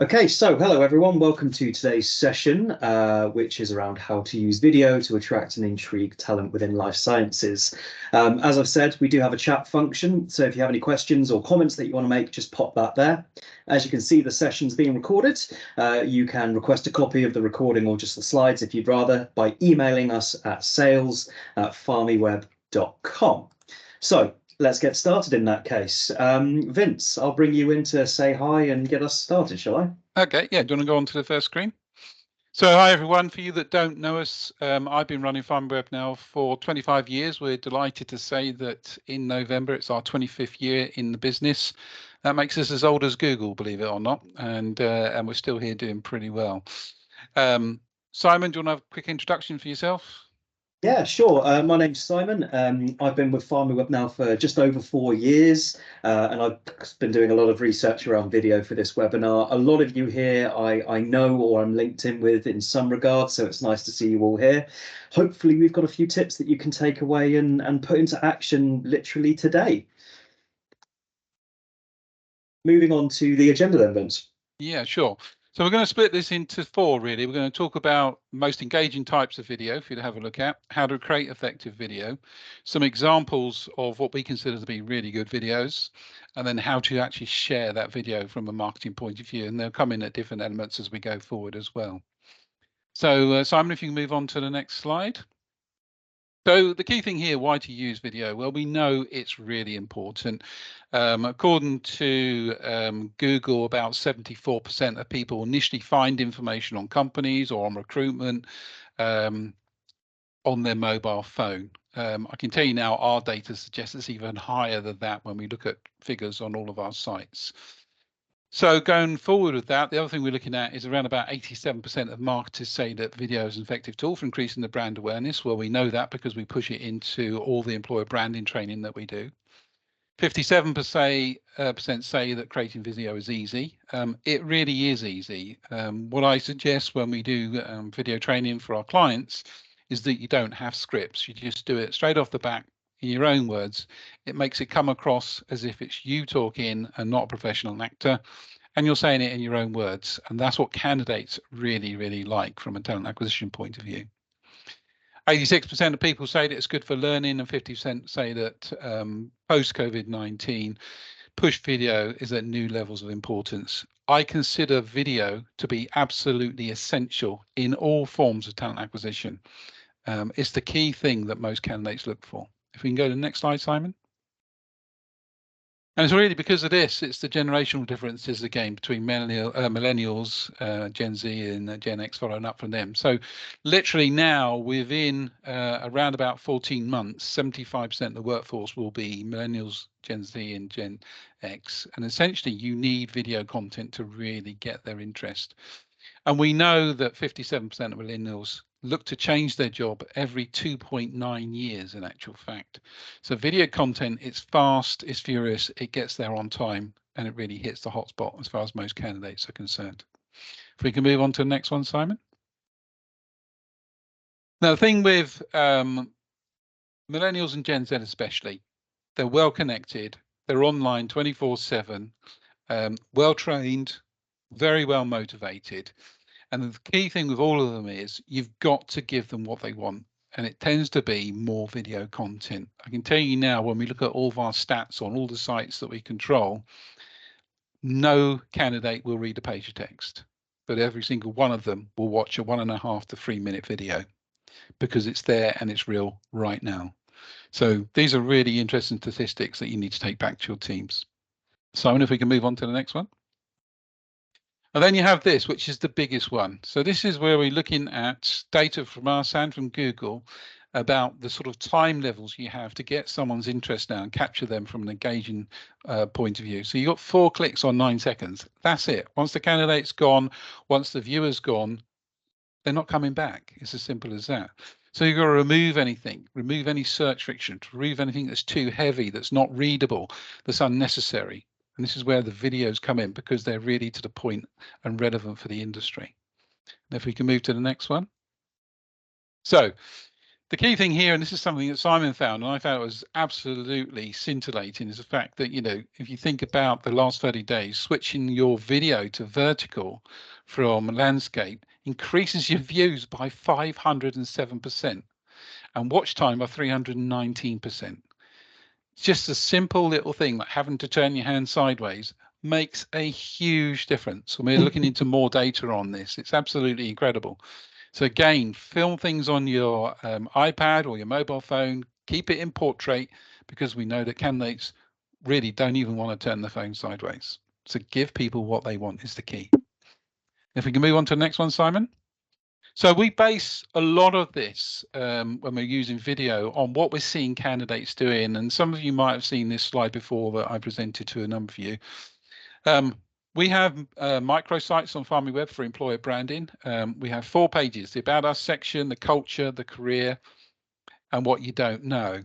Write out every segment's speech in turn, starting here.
Okay, so hello everyone, welcome to today's session, which is around how to use video to attract and intrigue talent within life sciences. As I've said, we do have a chat function, so if you have any questions or comments that you want to make, just pop that there. As you can see, the session's being recorded. You can request a copy of the recording or just the slides if you'd rather by emailing us at sales@PharmiWeb.com. So let's get started in that case. Vince, I'll bring you in to say hi and get us started, shall I? Okay, yeah, do you want to go on to the first screen? So hi everyone, for you that don't know us, I've been running PharmiWeb now for 25 years. We're delighted to say that in November, it's our 25th year in the business. That makes us as old as Google, believe it or not, and we're still here doing pretty well. Simon, do you want to have a quick introduction for yourself? Yeah, sure. My name's Simon. I've been with PharmiWeb now for just over 4 years, and I've been doing a lot of research around video for this webinar. A lot of you here I know or I'm linked in with in some regard, so it's nice to see you all here. Hopefully we've got a few tips that you can take away and put into action literally today. Moving on to the agenda then, Vince. Yeah, sure. So we're going to split this into 4, really. We're going to talk about most engaging types of video for you to have a look at, how to create effective video, some examples of what we consider to be really good videos, and then how to actually share that video from a marketing point of view. And they'll come in at different elements as we go forward as well. So Simon, if you can move on to the next slide. So the key thing here, why to use video? Well, we know it's really important. According to Google, about 74% of people initially find information on companies or on recruitment on their mobile phone. I can tell you now our data suggests it's even higher than that when we look at figures on all of our sites. So going forward with that, the other thing we're looking at is around about 87% of marketers say that video is an effective tool for increasing the brand awareness. Well, we know that because we push it into all the employer branding training that we do. 57% say that creating video is easy. It really is easy. What I suggest when we do video training for our clients is that you don't have scripts. You just do it straight off the bat in your own words. It makes it come across as if it's you talking and not a professional actor, and you're saying it in your own words. And that's what candidates really, really like from a talent acquisition point of view. 86% of people say that it's good for learning, and 50% say that post-COVID-19, push video is at new levels of importance. I consider video to be absolutely essential in all forms of talent acquisition. It's the key thing that most candidates look for. If we can go to the next slide, Simon. And it's really because of this, it's the generational differences again between millennials, Gen Z and Gen X following up from them. So literally now within around about 14 months, 75% of the workforce will be millennials, Gen Z and Gen X. And essentially you need video content to really get their interest. And we know that 57% of millennials look to change their job every 2.9 years in actual fact. So video content, it's fast, it's furious, it gets there on time, and it really hits the hotspot as far as most candidates are concerned. If we can move on to the next one, Simon. Now, the thing with millennials and Gen Z especially, they're well connected, they're online 24/7, well trained, very well motivated. And the key thing with all of them is you've got to give them what they want. And it tends to be more video content. I can tell you now, when we look at all of our stats on all the sites that we control, no candidate will read a page of text, but every single one of them will watch a 1.5 to 3 minute video because it's there and it's real right now. So these are really interesting statistics that you need to take back to your teams. Simon, if we can move on to the next one. And then you have this, which is the biggest one. So this is where we're looking at data from us and from Google about the sort of time levels you have to get someone's interest now and capture them from an engaging point of view. So you've got 4 clicks on 9 seconds. That's it. Once the candidate's gone, once the viewer's gone, they're not coming back. It's as simple as that. So you've got to remove anything, remove any search friction, remove anything that's too heavy, that's not readable, that's unnecessary. And this is where the videos come in because they're really to the point and relevant for the industry. And if we can move to the next one. So The key thing here, and this is something that Simon found, and I found it was absolutely scintillating, is the fact that, you know, if you think about the last 30 days, switching your video to vertical from landscape increases your views by 507% and watch time by 319%. It's just a simple little thing like having to turn your hand sideways makes a huge difference. And we're looking into more data on this. It's absolutely incredible. So again, film things on your iPad or your mobile phone, keep it in portrait, because we know that candidates really don't even want to turn the phone sideways. So give people what they want is the key. If we can move on to the next one, Simon. So we base a lot of this when we're using video on what we're seeing candidates doing. And some of you might have seen this slide before that I presented to a number of you. We have microsites on PharmiWeb for employer branding. We have 4 pages: the About Us section, the culture, the career, and what you don't know.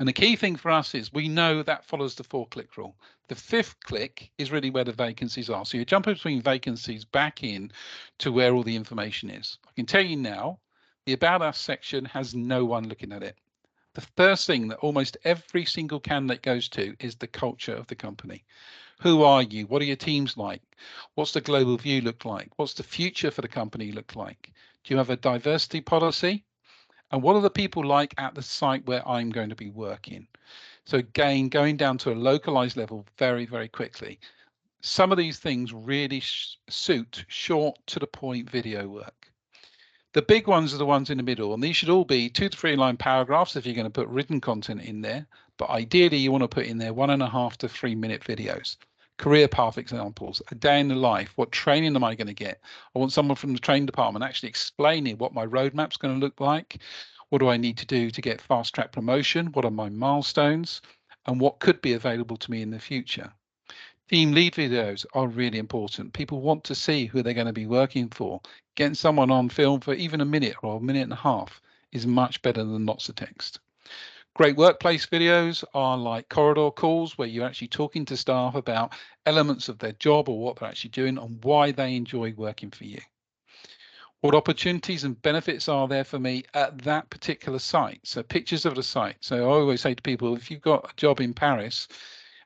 And the key thing for us is we know that follows the 4-click rule. The 5th click is really where the vacancies are. So you're jumping between vacancies back in to where all the information is. I can tell you now, the About Us section has no one looking at it. The first thing that almost every single candidate goes to is the culture of the company. Who are you? What are your teams like? What's the global view look like? What's the future for the company look like? Do you have a diversity policy? And what are the people like at the site where I'm going to be working? So again, going down to a localized level very, very quickly. Some of these things really suit short to the point video work. The big ones are the ones in the middle, and these should all be 2 to 3 line paragraphs if you're going to put written content in there. But ideally, you want to put in there 1.5 to 3 minute videos. Career path examples, a day in the life. What training am I going to get? I want someone from the training department actually explaining what my roadmap's going to look like. What do I need to do to get fast track promotion? What are my milestones? And what could be available to me in the future? Team lead videos are really important. People want to see who they're going to be working for. Getting someone on film for even a minute or a minute and a half is much better than lots of text. Great workplace videos are like corridor calls, where you're actually talking to staff about elements of their job or what they're actually doing and why they enjoy working for you. What opportunities and benefits are there for me at that particular site? So pictures of the site. So I always say to people, if you've got a job in Paris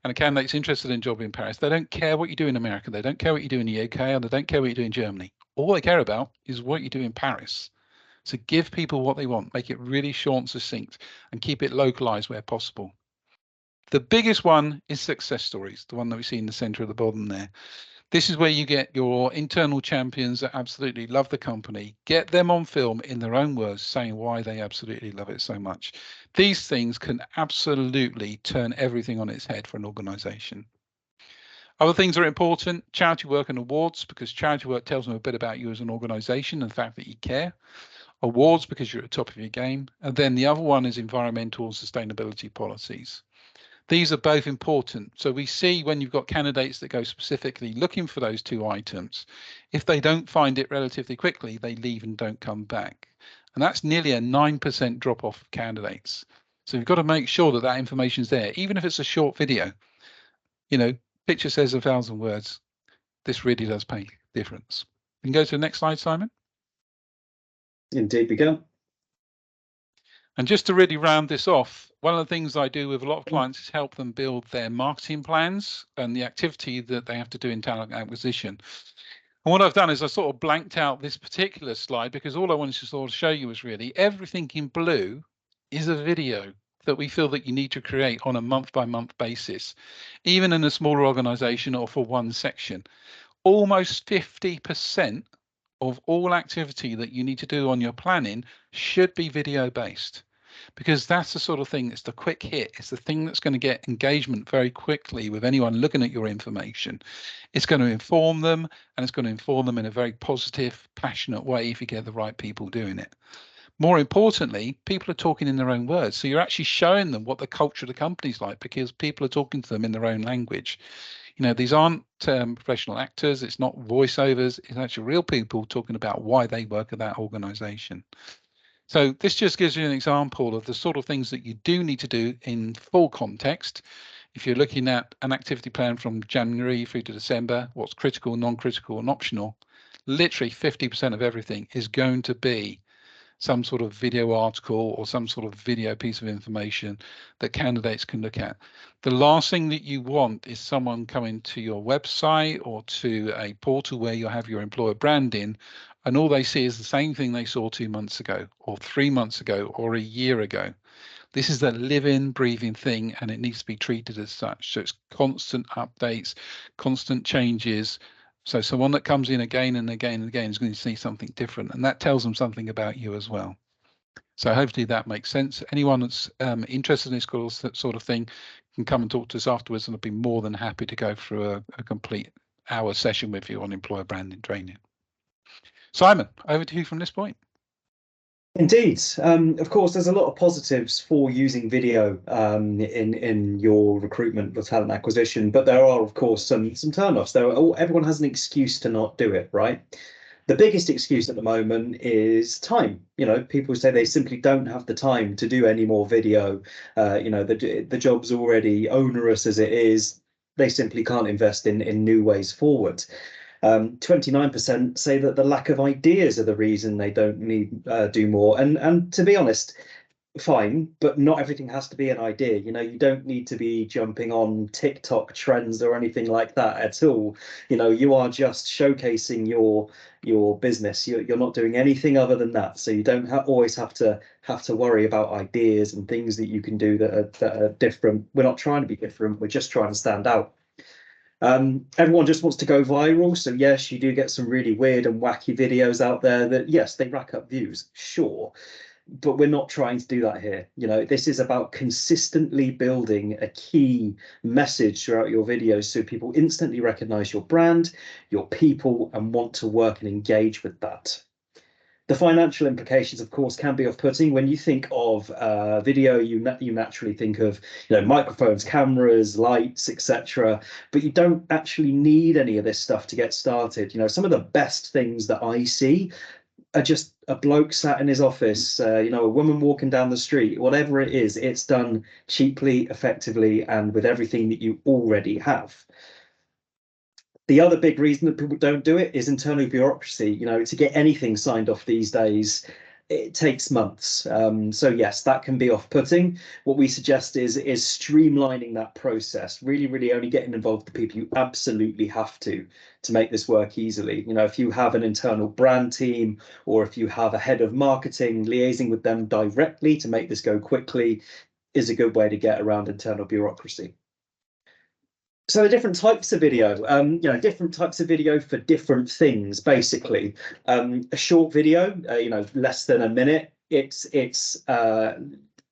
and a candidate's interested in a job in Paris, they don't care what you do in America. They don't care what you do in the UK, or they don't care what you do in Germany. All they care about is what you do in Paris. So give people what they want, make it really short and succinct, and keep it localized where possible. The biggest one is success stories, the one that we see in the center of the bottom there. This is where you get your internal champions that absolutely love the company, get them on film in their own words, saying why they absolutely love it so much. These things can absolutely turn everything on its head for an organization. Other things are important: charity work and awards, because charity work tells them a bit about you as an organization and the fact that you care. Awards because you're at the top of your game. And then the other one is environmental and sustainability policies. These are both important. So we see when you've got candidates that go specifically looking for those 2 items, if they don't find it relatively quickly, they leave and don't come back. And that's nearly a 9% drop off of candidates. So you've got to make sure that that information is there, even if it's a short video. You know, picture says 1,000 words. This really does make a difference. We can go to the next slide, Simon. Indeed, we can. And just to really round this off, one of the things I do with a lot of clients is help them build their marketing plans and the activity that they have to do in talent acquisition. And what I've done is I sort of blanked out this particular slide, because all I wanted to sort of show you was really everything in blue is a video that we feel that you need to create on a month-by-month basis, even in a smaller organization or for one section. Almost 50% of all activity that you need to do on your planning should be video based, because that's the sort of thing that's the quick hit. It's the thing that's going to get engagement very quickly with anyone looking at your information. It's going to inform them, and it's going to inform them in a very positive, passionate way if you get the right people doing it. More importantly, people are talking in their own words. So you're actually showing them what the culture of the company's like, because people are talking to them in their own language. You know, these aren't professional actors. It's not voiceovers. It's actually real people talking about why they work at that organization. So this just gives you an example of the sort of things that you do need to do in full context. If you're looking at an activity plan from January through to December, what's critical, non-critical, and optional, literally 50% of everything is going to be some sort of video article or some sort of video piece of information that candidates can look at. The last thing that you want is someone coming to your website or to a portal where you have your employer brand in, and all they see is the same thing they saw 2 months ago or 3 months ago or a year ago. This is a living, breathing thing, and it needs to be treated as such. So it's constant updates, constant changes. So someone that comes in again and again and again is going to see something different, and that tells them something about you as well. So hopefully that makes sense. Anyone that's interested in this sort of thing can come and talk to us afterwards, and I'd be more than happy to go through a complete hour session with you on employer branding training. Simon, over to you from this point. Indeed. Of course, there's a lot of positives for using video in your recruitment or talent acquisition, but there are, of course, some turn-offs. Everyone has an excuse to not do it, right? The biggest excuse at the moment is time. People say they simply don't have the time to do any more video. The job's already onerous as it is. They simply can't invest in new ways forward. 29% say that the lack of ideas are the reason they don't need do more. And to be honest, fine, but not everything has to be an idea. You don't need to be jumping on TikTok trends or anything like that at all. You are just showcasing your business. You're not doing anything other than that. So you don't always have to worry about ideas and things that you can do that are different. We're not trying to be different. We're just trying to stand out. Everyone just wants to go viral. So yes, you do get some really weird and wacky videos out there that, yes, they rack up views, sure, but we're not trying to do that here. This is about consistently building a key message throughout your videos so people instantly recognize your brand, your people, and want to work and engage with that. The financial implications, of course, can be off-putting. When you think of video, you naturally think of microphones, cameras, lights, etc. But you don't actually need any of this stuff to get started. Some of the best things that I see are just a bloke sat in his office, a woman walking down the street, whatever it is. It's done cheaply, effectively, and with everything that you already have. The other big reason that people don't do it is internal bureaucracy. To get anything signed off these days, it takes months. So yes, that can be off-putting. What we suggest is streamlining that process, really only getting involved with the people you absolutely have to make this work easily. If you have an internal brand team, or if you have a head of marketing, liaising with them directly to make this go quickly is a good way to get around internal bureaucracy. So the different types of video, different types of video for different things, basically. A short video, less than a minute, it's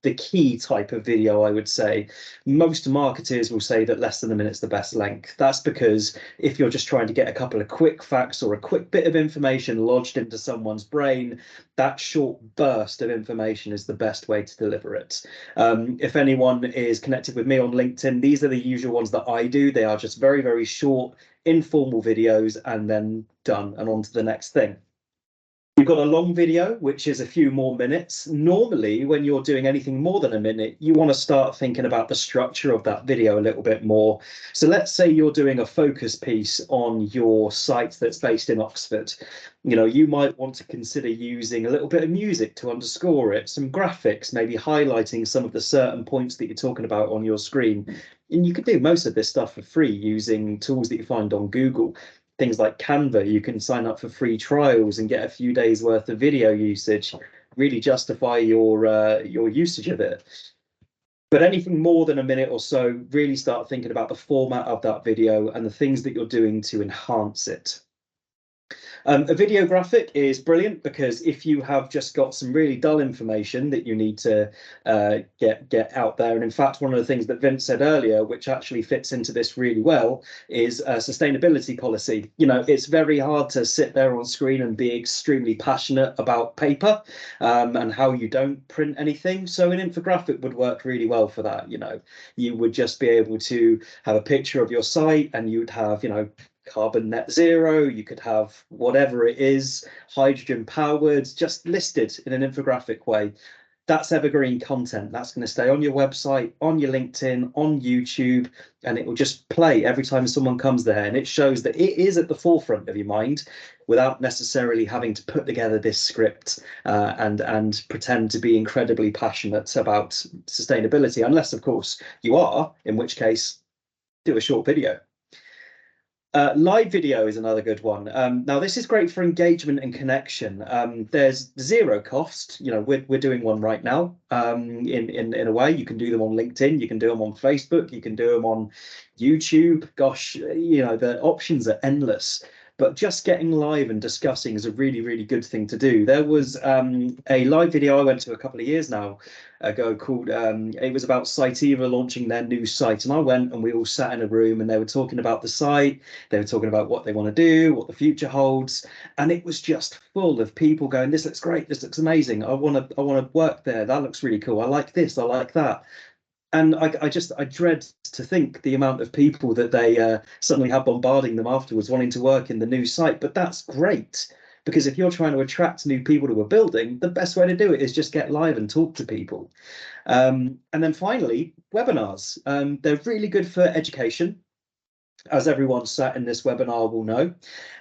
the key type of video, I would say. Most marketers will say that less than a minute's the best length. That's because if you're just trying to get a couple of quick facts or a quick bit of information lodged into someone's brain, that short burst of information is the best way to deliver it. If anyone is connected with me on LinkedIn, these are the usual ones that I do. They are just very short, informal videos, and then done and on to the next thing. You've got a long video, which is a few more minutes. Normally, when you're doing anything more than a minute, you want to start thinking about the structure of that video a little bit more. So let's say you're doing a focus piece on your site that's based in Oxford. You might want to consider using a little bit of music to underscore it, some graphics, maybe highlighting some of the certain points that you're talking about on your screen. And you can do most of this stuff for free using tools that you find on Google. Things like Canva, you can sign up for free trials and get a few days worth of video usage, really justify your usage of it. But anything more than a minute or so, really start thinking about the format of that video and the things that you're doing to enhance it. A video graphic is brilliant because if you have just got some really dull information that you need to get out there, and in fact, one of the things that Vince said earlier, which actually fits into this really well, is sustainability policy. It's very hard to sit there on screen and be extremely passionate about paper and how you don't print anything. So an infographic would work really well for that. You would just be able to have a picture of your site, and you'd have, carbon net zero, you could have whatever it is, hydrogen powered, just listed in an infographic way. That's evergreen content. That's going to stay on your website, on your LinkedIn, on YouTube, and it will just play every time someone comes there. And it shows that it is at the forefront of your mind without necessarily having to put together this script and pretend to be incredibly passionate about sustainability, unless, of course, you are, in which case, do a short video. Live video is another good one. Now, this is great for engagement and connection. There's zero cost. You know, we're doing one right now. In a way, you can do them on LinkedIn, you can do them on Facebook, you can do them on YouTube. Gosh, you know, the options are endless. But just getting live and discussing is a really, really good thing to do. There was a live video I went to a couple of years now ago called, it was about Siteeva launching their new site. And I went and we all sat in a room and they were talking about the site. They were talking about what they want to do, what the future holds. And it was just full of people going, this looks great, this looks amazing. I want to work there. That looks really cool. I like this, I like that. And I dread to think the amount of people that they suddenly have bombarding them afterwards wanting to work in the new site. But that's great, because if you're trying to attract new people to a building, the best way to do it is just get live and talk to people. And then finally, webinars. They're really good for education, as everyone sat in this webinar will know.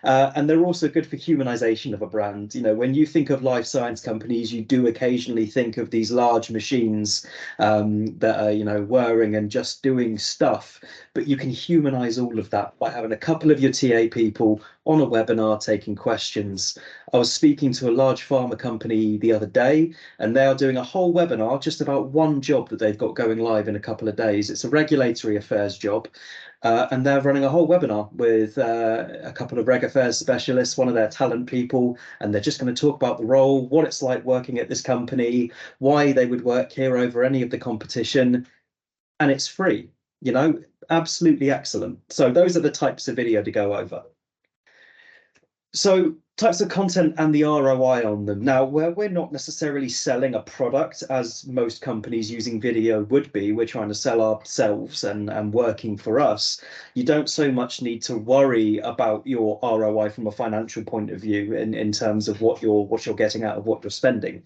And they're also good for humanization of a brand. You know, when you think of life science companies, you do occasionally think of these large machines that are, you know, whirring and just doing stuff. But you can humanize all of that by having a couple of your TA people on a webinar taking questions. I was speaking to a large pharma company the other day, and they are doing a whole webinar just about one job that they've got going live in a couple of days. It's a regulatory affairs job. And they're running a whole webinar with a couple of reg affairs specialists, one of their talent people, and they're just going to talk about the role, what it's like working at this company, why they would work here over any of the competition, and it's free, you know, absolutely excellent. So those are the types of video to go over. So types of content and the ROI on them. Now, where we're not necessarily selling a product as most companies using video would be, we're trying to sell ourselves and working for us. You don't so much need to worry about your ROI from a financial point of view in terms of what you're getting out of what you're spending.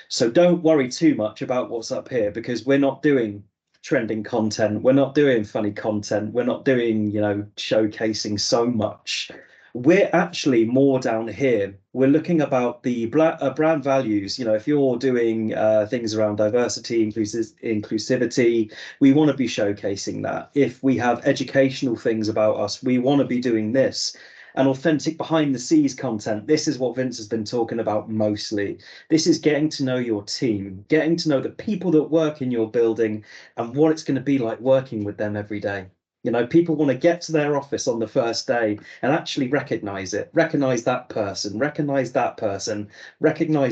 So don't worry too much about what's up here, because we're not doing trending content, we're not doing funny content, we're not doing, you know, showcasing so much. We're actually more down here. We're looking about the brand values. You know, if you're doing things around diversity, inclusivity, we want to be showcasing that. If we have educational things about us, we want to be doing this. And authentic behind the scenes content. This is what Vince has been talking about mostly. This is getting to know your team, getting to know the people that work in your building and what it's going to be like working with them every day. You know, people want to get to their office on the first day and actually recognize it, recognize that person, recognize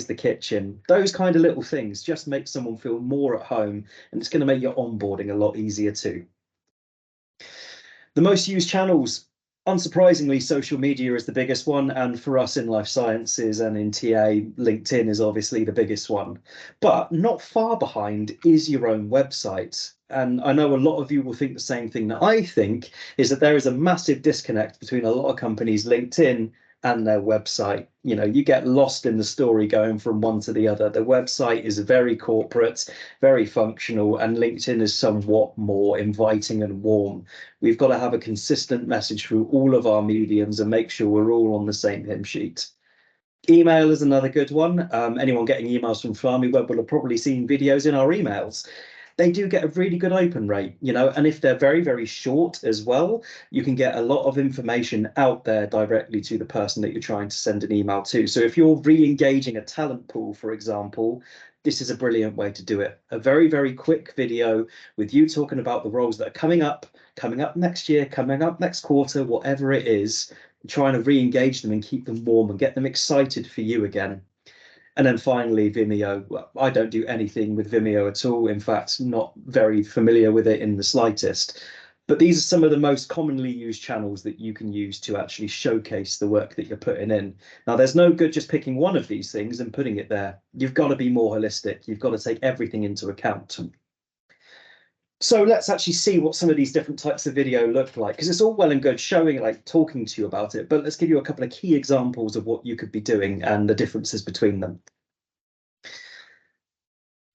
the kitchen. Those kind of little things just make someone feel more at home, and it's going to make your onboarding a lot easier too. The most used channels, unsurprisingly, social media is the biggest one. And for us in life sciences and in TA, LinkedIn is obviously the biggest one. But not far behind is your own website. And I know a lot of you will think the same thing that I think, is that there is a massive disconnect between a lot of companies' LinkedIn and their website. You know, you get lost in the story going from one to the other. The website is very corporate, very functional, and LinkedIn is somewhat more inviting and warm. We've got to have a consistent message through all of our mediums and make sure we're all on the same hymn sheet. Email is another good one. Anyone getting emails from PharmiWeb will have probably seen videos in our emails. They do get a really good open rate, you know, and if they're very, very short as well, you can get a lot of information out there directly to the person that you're trying to send an email to. So if you're re-engaging a talent pool, for example, this is a brilliant way to do it. A very, very quick video with you talking about the roles that are coming up next year, coming up next quarter, whatever it is, trying to re-engage them and keep them warm and get them excited for you again. And then finally, Vimeo. Well, I don't do anything with Vimeo at all. In fact, not very familiar with it in the slightest. But these are some of the most commonly used channels that you can use to actually showcase the work that you're putting in. Now, there's no good just picking one of these things and putting it there. You've got to be more holistic. You've got to take everything into account. So let's actually see what some of these different types of video look like, because it's all well and good showing, like talking to you about it, but let's give you a couple of key examples of what you could be doing and the differences between them.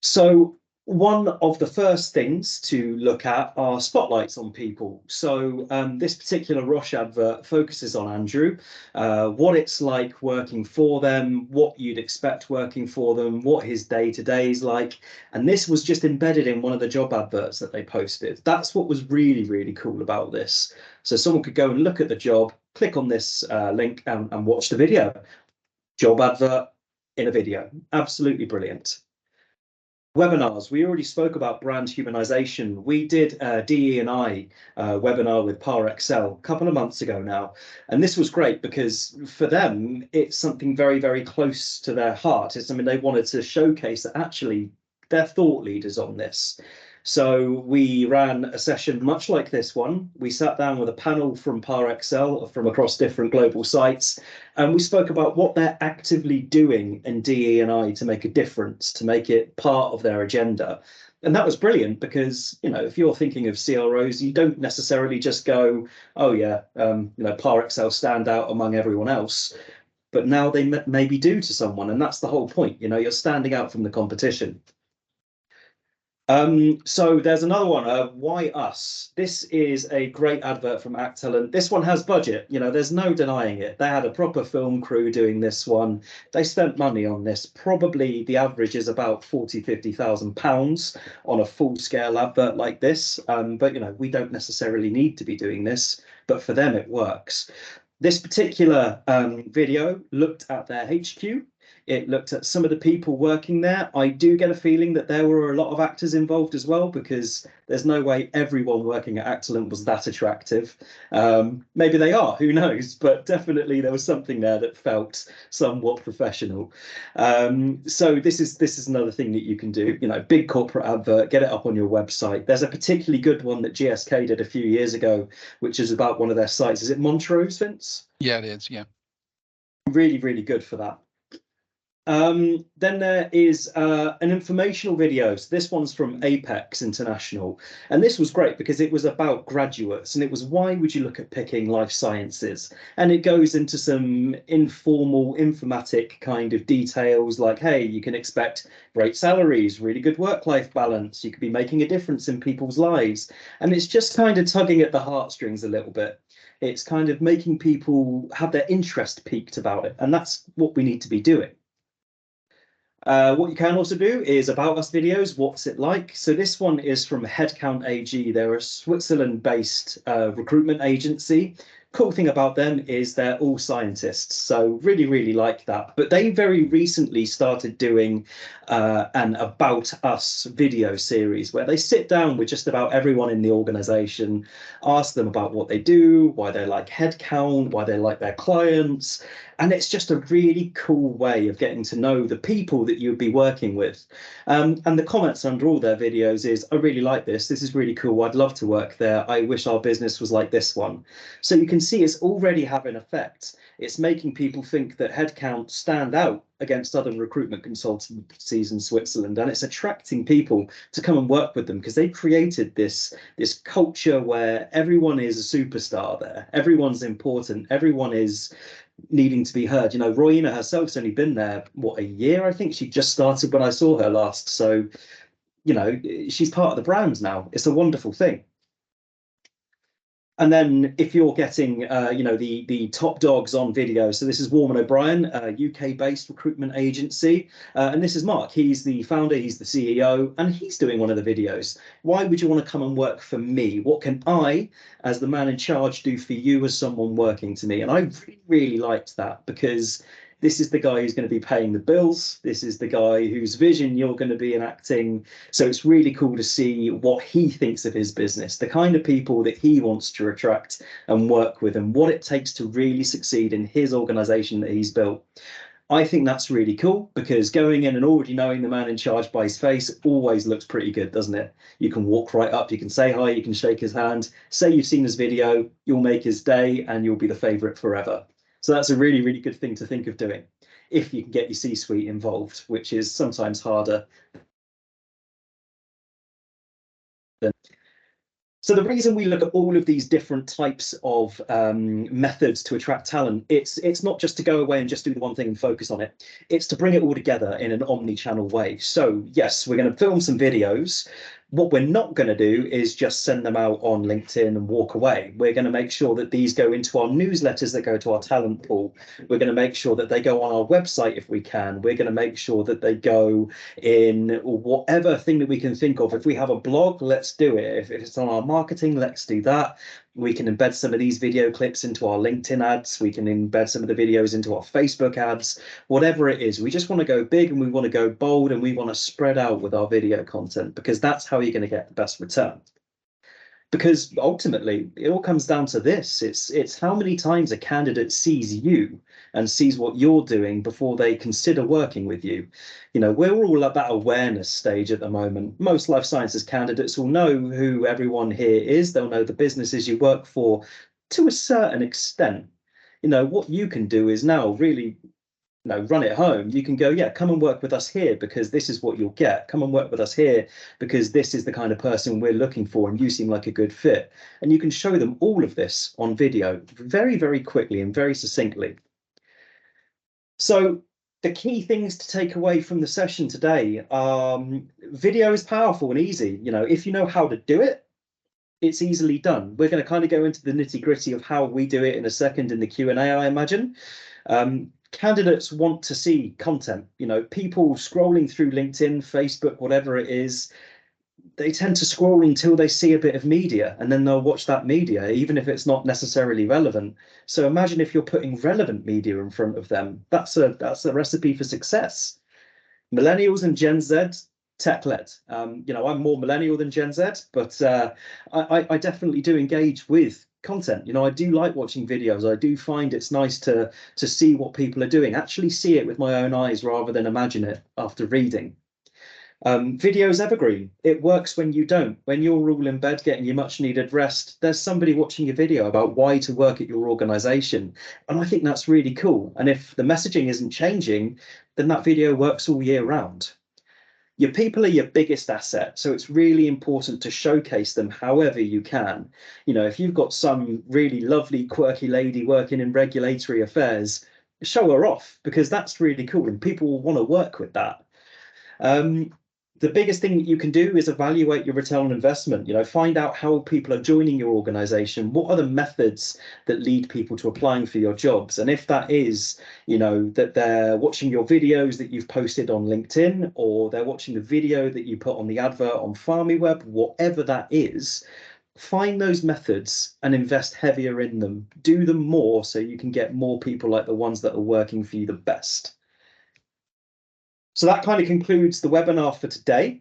So one of the first things to look at are spotlights on people. So this particular Roche advert focuses on Andrew, what it's like working for them, what you'd expect working for them, what his day-to-day is like. And this was just embedded in one of the job adverts that they posted. That's what was really, really cool about this. So someone could go and look at the job, click on this link and watch the video. Job advert in a video. Absolutely brilliant. Webinars. We already spoke about brand humanization. We did a DE&I webinar with ParExcel a couple of months ago now. And this was great because for them, it's something very, very close to their heart. It's something they wanted to showcase that actually they're thought leaders on this. So we ran a session much like this one. We sat down with a panel from ParExcel from across different global sites, and we spoke about what they're actively doing in DE&I to make a difference, to make it part of their agenda. And that was brilliant because, you know, if you're thinking of CROs, you don't necessarily just go, oh yeah, you know, ParExcel stand out among everyone else. But now they maybe do to someone, and that's the whole point. You know, you're standing out from the competition. So there's another one, Why Us? This is a great advert from Actalent. This one has budget, you know, there's no denying it. They had a proper film crew doing this one. They spent money on this. Probably the average is about 40, 50,000 pounds on a full scale advert like this. But, you know, we don't necessarily need to be doing this, but for them it works. This particular video looked at their HQ. It looked at some of the people working there. I do get a feeling that there were a lot of actors involved as well, because there's no way everyone working at Actalent was that attractive. Maybe they are, who knows? But definitely there was something there that felt somewhat professional. So this is another thing that you can do. You know, big corporate advert, get it up on your website. There's a particularly good one that GSK did a few years ago, which is about one of their sites. Is it Montrose, Vince? Yeah, it is. Yeah. Really, really good for that. Then there is an informational video. So this one's from Apex International. And this was great because it was about graduates, and it was, why would you look at picking life sciences? And it goes into some informal informatic kind of details like, hey, you can expect great salaries, really good work-life balance. You could be making a difference in people's lives. And it's just kind of tugging at the heartstrings a little bit. It's kind of making people have their interest piqued about it. And that's what we need to be doing. What you can also do is about us videos. What's it like? So this one is from Headcount AG. They're a Switzerland-based recruitment agency. Cool thing about them is they're all scientists, so really, really like that. But they very recently started doing an About Us video series where they sit down with just about everyone in the organization, ask them about what they do, why they like headcount, why they like their clients. And it's just a really cool way of getting to know the people that you would be working with. And the comments under all their videos is, I really like this. This is really cool. I'd love to work there. I wish our business was like this one. So you can see it's already having effect. It's making people think that headcount stand out against other recruitment consultancies in Switzerland, and it's attracting people to come and work with them because they've created this culture where everyone is a superstar there. Everyone's important. Everyone is needing to be heard. You know, Royina herself's only been there, what, a year? I think she just started when I saw her last. So, you know, she's part of the brand now. It's a wonderful thing. And then if you're getting, you know, the top dogs on video, so this is Warman O'Brien, a UK-based recruitment agency, and this is Mark. He's the founder, he's the CEO, and he's doing one of the videos. Why would you want to come and work for me? What can I, as the man in charge, do for you as someone working to me? And I really, really liked that because this is the guy who's going to be paying the bills. This is the guy whose vision you're going to be enacting. So it's really cool to see what he thinks of his business, the kind of people that he wants to attract and work with, and what it takes to really succeed in his organization that he's built. I think that's really cool because going in and already knowing the man in charge by his face always looks pretty good, doesn't it? You can walk right up, you can say hi, you can shake his hand, say you've seen his video, you'll make his day and you'll be the favorite forever. So that's a really, really good thing to think of doing if you can get your C-suite involved, which is sometimes harder than So the reason we look at all of these different types of methods to attract talent, it's not just to go away and just do the one thing and focus on it. It's to bring it all together in an omni-channel way. So yes, we're going to film some videos. What we're not going to do is just send them out on LinkedIn and walk away. We're going to make sure that these go into our newsletters that go to our talent pool. We're going to make sure that they go on our website if we can. We're going to make sure that they go in whatever thing that we can think of. If we have a blog, let's do it. If it's on our marketing, let's do that. We can embed some of these video clips into our LinkedIn ads. We can embed some of the videos into our Facebook ads, whatever it is. We just want to go big and we want to go bold and we want to spread out with our video content, because that's how you're going to get the best return. Because ultimately, it all comes down to this. It's how many times a candidate sees you and sees what you're doing before they consider working with you. You know, we're all at that awareness stage at the moment. Most life sciences candidates will know who everyone here is. They'll know the businesses you work for to a certain extent. You know, what you can do is now really run it home. You can go, yeah, come and work with us here because this is what you'll get. Come and work with us here because this is the kind of person we're looking for and you seem like a good fit. And you can show them all of this on video very, very quickly and very succinctly. So the key things to take away from the session today, video is powerful and easy. You know, if you know how to do it, it's easily done. We're going to kind of go into the nitty gritty of how we do it in a second in the Q&A, I imagine. Candidates want to see content. You know, people scrolling through LinkedIn, Facebook, whatever it is, they tend to scroll until they see a bit of media and then they'll watch that media, even if it's not necessarily relevant. So imagine if you're putting relevant media in front of them. That's a recipe for success. Millennials and Gen Z, tech-led. You know, I'm more millennial than Gen Z, but I definitely do engage with content. You know, I do like watching videos. I do find it's nice to see what people are doing, actually see it with my own eyes rather than imagine it after reading. Video's evergreen. It works when you don't. When you're all in bed getting your much needed rest, there's somebody watching your video about why to work at your organization. And I think that's really cool. And if the messaging isn't changing, then that video works all year round. Your people are your biggest asset, so it's really important to showcase them however you can. You know, if you've got some really lovely, quirky lady working in regulatory affairs, show her off because that's really cool and people will want to work with that. The biggest thing that you can do is evaluate your return on investment. You know, find out how people are joining your organization. What are the methods that lead people to applying for your jobs? And if that is, you know, that they're watching your videos that you've posted on LinkedIn, or they're watching the video that you put on the advert on PharmiWeb, whatever that is, find those methods and invest heavier in them. Do them more so you can get more people like the ones that are working for you the best. So that kind of concludes the webinar for today.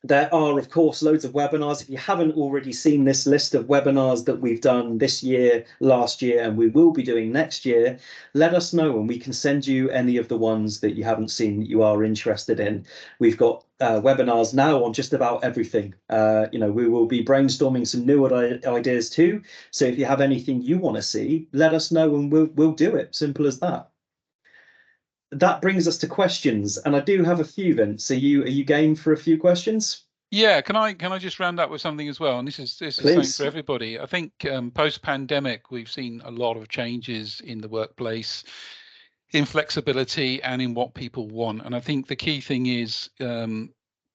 There are, of course, loads of webinars. If you haven't already seen this list of webinars that we've done this year, last year, and we will be doing next year, let us know and we can send you any of the ones that you haven't seen that you are interested in. We've got webinars now on just about everything. You know, we will be brainstorming some new ideas too. So if you have anything you want to see, let us know and we'll do it. Simple as that. That brings us to questions, and I do have a few. Vince, are you game for a few questions? Yeah, can I just round up with something as well? And this is something for everybody. I think post-pandemic, we've seen a lot of changes in the workplace, in flexibility, and in what people want. And I think the key thing is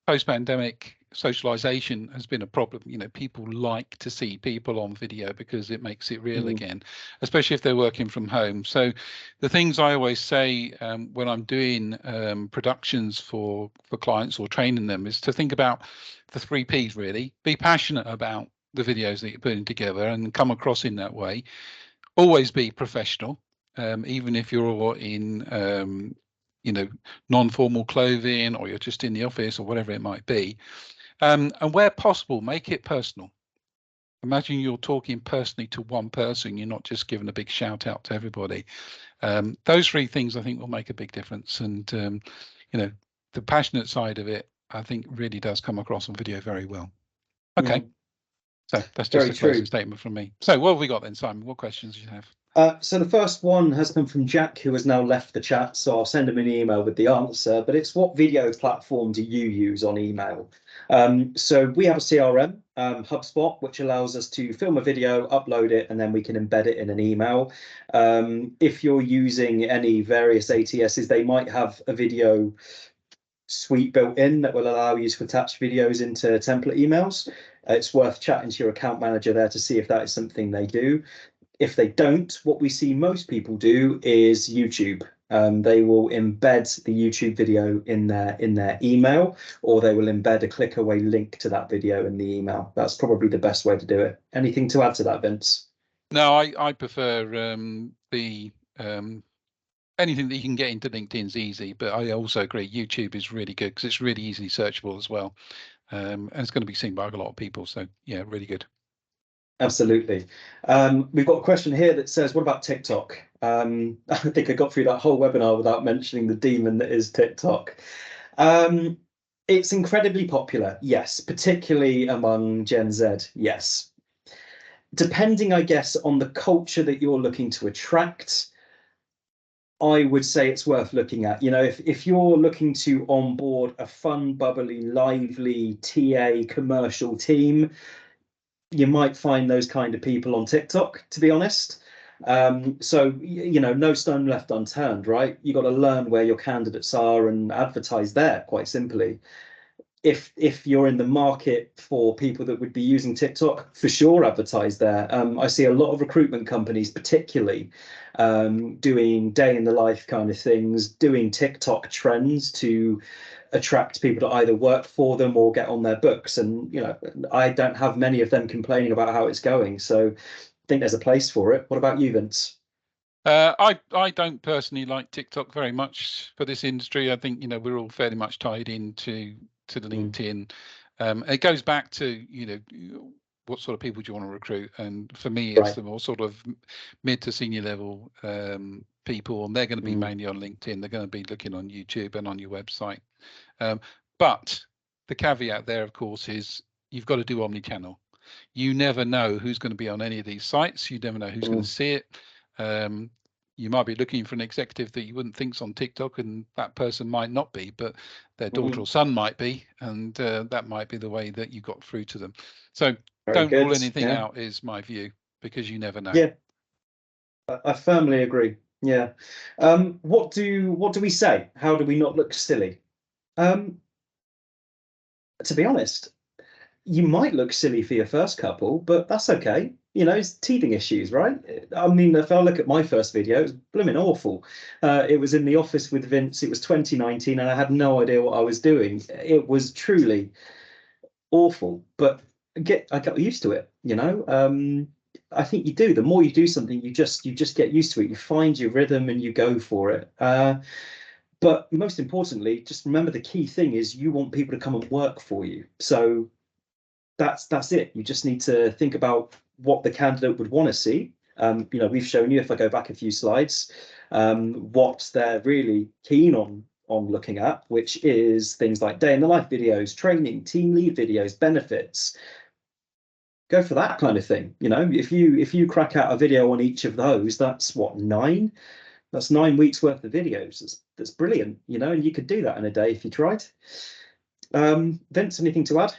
post-pandemic socialization has been a problem. You know, people like to see people on video because it makes it real again, especially if they're working from home. So the things I always say when I'm doing productions for clients or training them is to think about the 3 Ps really. Be passionate about the videos that you're putting together and come across in that way. Always be professional, even if you're in you know, non-formal clothing or you're just in the office or whatever it might be. And where possible, make it personal. Imagine you're talking personally to one person. You're not just giving a big shout out to everybody. Those 3 things I think will make a big difference. And, you know, the passionate side of it, I think really does come across on video very well. Okay. So that's just a closing statement from me. So what have we got then, Simon? What questions do you have? So the first one has come from Jack, who has now left the chat, so I'll send him an email with the answer, but it's what video platform do you use on email? So we have a CRM. HubSpot, which allows us to film a video, upload it, and then we can embed it in an email. If you're using any various ATSs, they might have a video suite built in that will allow you to attach videos into template emails. It's worth chatting to your account manager there to see if that is something they do. If they don't, what we see most people do is YouTube. They will embed the YouTube video in their email, or they will embed a click away link to that video in the email. That's probably the best way to do it. Anything to add to that, Vince? No, I prefer the anything that you can get into LinkedIn's easy, but I also agree YouTube is really good because it's really easily searchable as well, and it's going to be seen by a lot of people. So yeah, really good. Absolutely. We've got a question here that says, what about TikTok? I think I got through that whole webinar without mentioning the demon that is TikTok. It's incredibly popular, yes, particularly among Gen Z, yes. Depending, I guess, on the culture that you're looking to attract, I would say it's worth looking at. You know, if you're looking to onboard a fun, bubbly, lively TA commercial team, you might find those kind of people on TikTok, to be honest. So, you know, no stone left unturned, right? You got to learn where your candidates are and advertise there, quite simply. If you're in the market for people that would be using TikTok, for sure advertise there. I see a lot of recruitment companies, particularly doing day in the life kind of things, doing TikTok trends to attract people to either work for them or get on their books. And, you know, I don't have many of them complaining about how it's going. So I think there's a place for it. What about you, Vince? I don't personally like TikTok very much for this industry. I think, you know, we're all fairly much tied into the LinkedIn. It goes back to, you know, what sort of people do you want to recruit? And for me, it's the more sort of mid to senior level people, and they're going to be mainly on LinkedIn. They're going to be looking on YouTube and on your website. But the caveat there, of course, is you've got to do omni-channel. You never know who's going to be on any of these sites. You never know who's going to see it. You might be looking for an executive that you wouldn't think's on TikTok, and that person might not be, but their daughter or son might be, and that might be the way that you got through to them. So don't rule anything out, is my view, because you never know. Yeah, I firmly agree. Yeah. What do we say? How do we not look silly? To be honest, you might look silly for your first couple, but that's okay. You know, it's teething issues, right? I mean, if I look at my first video, it was blooming awful. It was in the office with Vince. It was 2019, and I had no idea what I was doing. It was truly awful, but I got used to it, you know. I think you do. The more you do something, you just get used to it. You find your rhythm and you go for it. But most importantly, just remember the key thing is you want people to come and work for you. So that's it. You just need to think about what the candidate would want to see. You know, we've shown you, if I go back a few slides, what they're really keen on looking at, which is things like day in the life videos, training, team lead videos, benefits. Go for that kind of thing. You know, if you crack out a video on each of those, that's what, 9? That's 9 weeks worth of videos. That's brilliant, you know, and you could do that in a day if you tried. Vince, anything to add?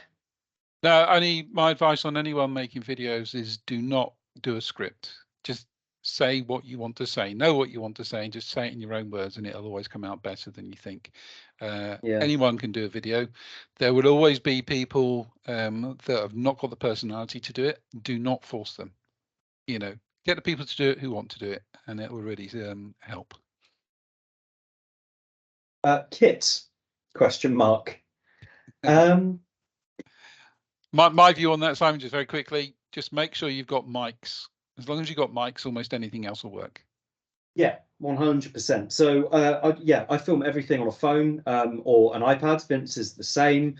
No, only my advice on anyone making videos is do not do a script. Just say what you want to say, know what you want to say, and just say it in your own words, and it'll always come out better than you think. Anyone can do a video. There will always be people that have not got the personality to do it. Do not force them. You know, get the people to do it who want to do it, and it will really help. Kit, question mark. My view on that, Simon, just very quickly, just make sure you've got mics. As long as you've got mics, almost anything else will work. Yeah, 100%. So I film everything on a phone or an iPad. Vince is the same.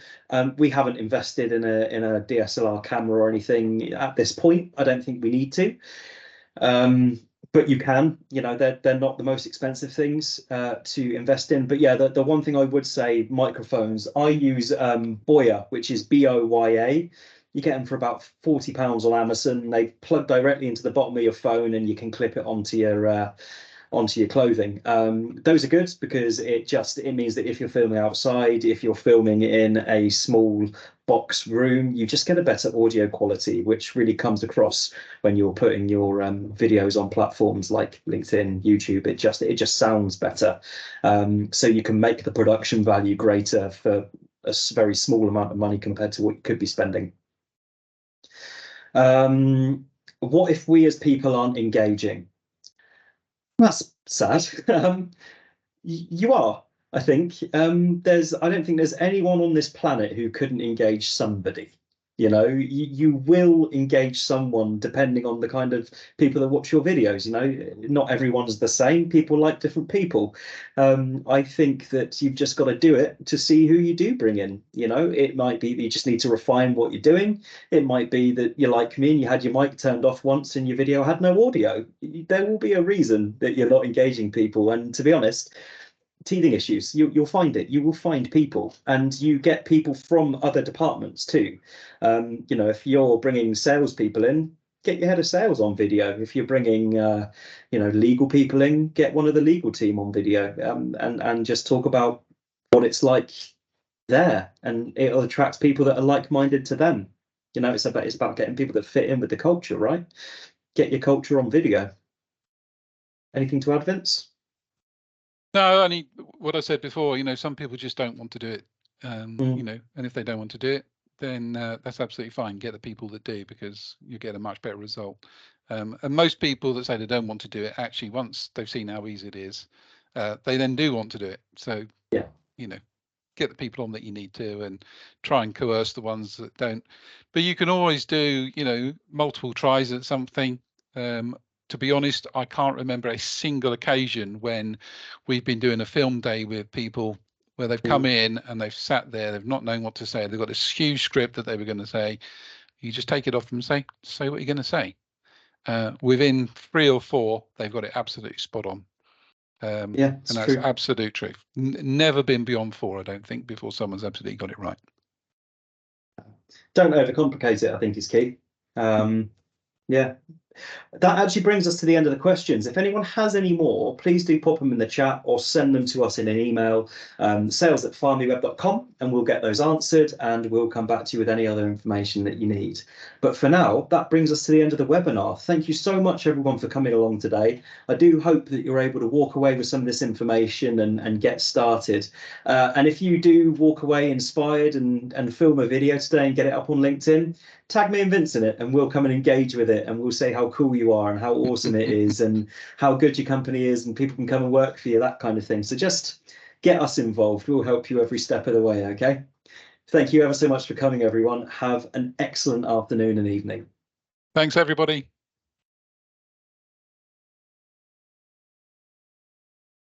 We haven't invested in a DSLR camera or anything at this point. I don't think we need to. But you can, you know, they're not the most expensive things to invest in. But yeah, the one thing I would say, microphones, I use Boya, which is Boya. You get them for about £40 on Amazon. They plug directly into the bottom of your phone, and you can clip it onto your clothing. Those are good because it means that if you're filming outside, if you're filming in a small box room, you just get a better audio quality, which really comes across when you're putting your videos on platforms like LinkedIn, YouTube. It just sounds better. So you can make the production value greater for a very small amount of money compared to what you could be spending. What if we as people aren't engaging? That's sad. You are, I think. I don't think there's anyone on this planet who couldn't engage somebody. You will engage someone depending on the kind of people that watch your videos. Not everyone's the same. People like different people. I think that you've just got to do it to see who you do bring in. It might be that you just need to refine what you're doing. It might be that you're like me and you had your mic turned off once and your video had no audio. There will be a reason that you're not engaging people. And to be honest, teething issues, you'll find it. You will find people, and you get people from other departments too. If you're bringing salespeople in, get your head of sales on video. If you're bringing legal people in, get one of the legal team on video, and just talk about what it's like there, and it'll attract people that are like-minded to them. It's about getting people that fit in with the culture, right? Get your culture on video. Anything to add, Vince? No, only what I said before. Some people just don't want to do it. And if they don't want to do it, then that's absolutely fine. Get the people that do, because you get a much better result. And most people that say they don't want to do it, actually, once they've seen how easy it is, they then do want to do it. So yeah, get the people on that you need to, and try and coerce the ones that don't. But you can always do, multiple tries at something. To be honest, I can't remember a single occasion when we've been doing a film day with people where they've come in and they've sat there, they've not known what to say. They've got this huge script that they were going to say. You just take it off and say what you're going to say. Within 3 or 4, they've got it absolutely spot on. And that's true. Absolute truth. Never been beyond 4, I don't think, before someone's absolutely got it right. Don't overcomplicate it, I think, is key. Yeah. That actually brings us to the end of the questions. If anyone has any more, please do pop them in the chat or send them to us in an email, sales@PharmiWeb.com, and we'll get those answered, and we'll come back to you with any other information that you need. But for now, that brings us to the end of the webinar. Thank you so much, everyone, for coming along today. I do hope that you're able to walk away with some of this information and get started. And if you do walk away inspired and film a video today and get it up on LinkedIn, tag me and Vince in it, and we'll come and engage with it, and we'll say how cool you are and how awesome it is and how good your company is, and people can come and work for you, that kind of thing. So just get us involved. We'll help you every step of the way, okay? Thank you ever so much for coming, everyone. Have an excellent afternoon and evening. Thanks, everybody.